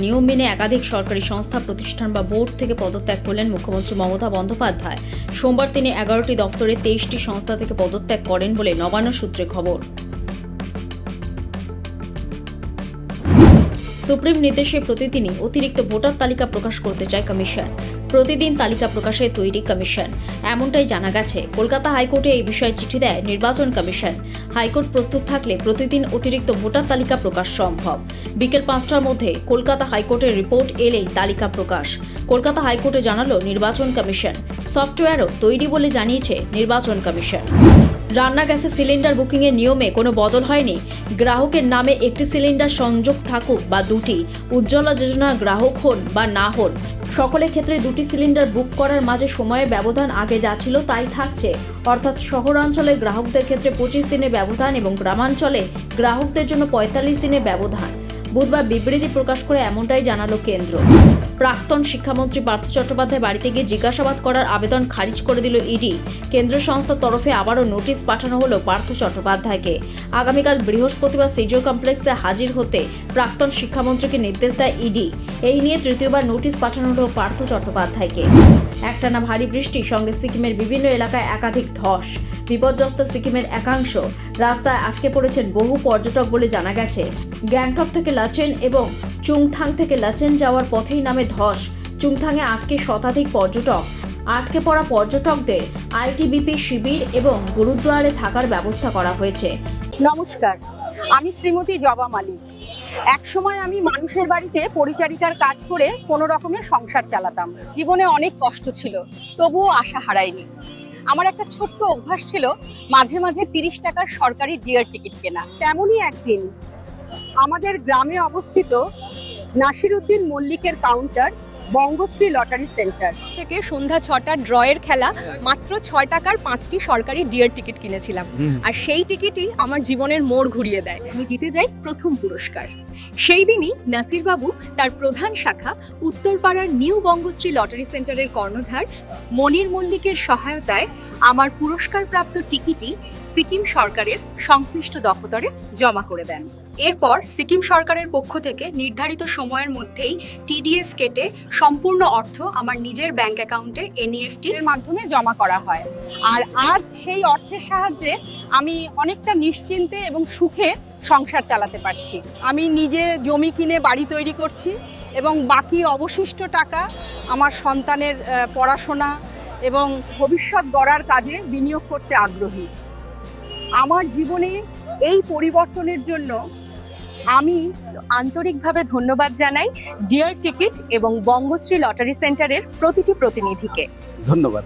নিয়ম মেনে একাধিক সরকারি সংস্থা, প্রতিষ্ঠান বা বোর্ড থেকে পদত্যাগ করলেন মুখ্যমন্ত্রী মমতা বন্দ্যোপাধ্যায়। সোমবার তিনি 11টি দফতরে 23টি সংস্থা থেকে পদত্যাগ করেন বলে নবান্ন সূত্রে খবর। সুপ্রিম নির্দেশে প্রতিদিনই অতিরিক্ত ভোটার তালিকা প্রকাশ করতে চায় কমিশন। প্রতিদিন তালিকা প্রকাশে তৈরি কমিশন, এমনটাই জানা গেছে। কলকাতা হাইকোর্টে এই বিষয়ে চিঠি দেয় নির্বাচন কমিশন। হাইকোর্ট প্রস্তুত থাকলে প্রতিদিন অতিরিক্ত ভোটার তালিকা প্রকাশ সম্ভব। বিকেল 5টার মধ্যে কলকাতা হাইকোর্টের রিপোর্ট এলেই তালিকা প্রকাশ। কলকাতা হাইকোর্টে জানালো নির্বাচন কমিশন। সফটওয়্যারও তৈরি বলে জানিয়েছে নির্বাচন কমিশন। রান্না গ্যাসের সিলিন্ডার বুকিংয়ের নিয়মে কোনো বদল হয়নি। গ্রাহকের নামে একটি সিলিন্ডার সংযোগ থাকুক বা দুটি, উজ্জ্বলা যোজনার গ্রাহক হন বা না হন, সকলের ক্ষেত্রে দুটি সিলিন্ডার বুক করার মাঝে সময়ের ব্যবধান আগে যা ছিল তাই থাকছে। অর্থাৎ শহরাঞ্চলে গ্রাহকদের ক্ষেত্রে 25 দিনের ব্যবধান এবং গ্রামাঞ্চলে গ্রাহকদের জন্য 45 দিনের ব্যবধান। বুধবার বিবৃতি প্রকাশ করে এমনটাই জানালো কেন্দ্র। প্রাক্তন শিক্ষামন্ত্রী পার্থ চট্টোপাধ্যায় বাড়িতে গিয়ে জিজ্ঞাসাবাদ করার আবেদন খারিজ করে দিল ইডি। কেন্দ্র সংস্থার তরফে আবারও নোটিশ পাঠানো হলো পার্থ চট্টোপাধ্যায়কে। আগামীকাল বৃহস্পতিবার সিজিও কমপ্লেক্সে হাজির হতে প্রাক্তন শিক্ষামন্ত্রীকে নির্দেশ দেয় ইডি। এই নিয়ে তৃতীয়বার নোটিশ পাঠানো হলো পার্থ চট্টোপাধ্যায়কে। একটানা ভারী বৃষ্টির সঙ্গে সিকিমের বিভিন্ন এলাকায় একাধিক ধস। বিপর্যস্ত সিকিমের একাংশ। রাস্তায় আটকে পড়েছেন বহু পর্যটক বলে জানা গেছে। গ্যাংটক থেকে লাচেন এবং চুংথাং থেকে লাচেন যাওয়ার পথেই নামে ধস। চুংথাংয়ে আটকে শতাধিক পর্যটক। আটকে পড়া পর্যটকদের আইটিবিপি শিবির এবং গুরুদ্বারে থাকার ব্যবস্থা করা হয়েছে। নমস্কার, আমি শ্রীমতী জবা মালিক। একসময় আমি মানুষের বাড়িতে পরিচারিকার কাজ করে কোনো রকমের সংসার চালাতাম। জীবনে অনেক কষ্ট ছিল, তবুও আশা হারাইনি। আমার একটা ছোট্ট অভ্যাস ছিল মাঝে মাঝে 30 টাকার সরকারি ডিয়ার টিকিট কেনা। তেমনই একদিন আমাদের গ্রামে অবস্থিত নাসিরউদ্দিন মল্লিকের কাউন্টার বঙ্গশ্রী লটারি সেন্টার থেকে সন্ধ্যা 6টার ড্রয়ের খেলা মাত্র 6 টাকার 5টি সরকারি ডিয়ার টিকিট কিনেছিলাম। আর সেই টিকিটই আমার জীবনের মোড় ঘুরিয়ে দেয়। আমি জিতে যাই প্রথম পুরস্কার। সেই দিনই নাসির বাবু তার প্রধান শাখা উত্তরপাড়ার নিউ বঙ্গশ্রী লটারি সেন্টারের কর্ণধার মনির মল্লিকের সহায়তায় আমার পুরস্কারপ্রাপ্ত টিকিটই সিকিম সরকারের সংশ্লিষ্ট দফতরে জমা করে দেন। এরপর সিকিম সরকারের পক্ষ থেকে নির্ধারিত সময়ের মধ্যেই টিডিএস কেটে সম্পূর্ণ অর্থ আমার নিজের ব্যাংক অ্যাকাউন্টে এনইএফটি এর মাধ্যমে জমা করা হয়। আর আজ সেই অর্থের সাহায্যে আমি অনেকটা নিশ্চিন্তে এবং সুখে সংসার চালাতে পারছি। আমি নিজে জমি কিনে বাড়ি তৈরি করছি এবং বাকি অবশিষ্ট টাকা আমার সন্তানের পড়াশোনা এবং ভবিষ্যৎ গড়ার কাজে বিনিয়োগ করতে আগ্রহী। আমার জীবনে এই পরিবর্তনের জন্য আমি আন্তরিকভাবে ধন্যবাদ জানাই ডিয়ার টিকিট এবং বঙ্গশ্রী লটারি সেন্টারের প্রতিটি প্রতিনিধিকে। ধন্যবাদ।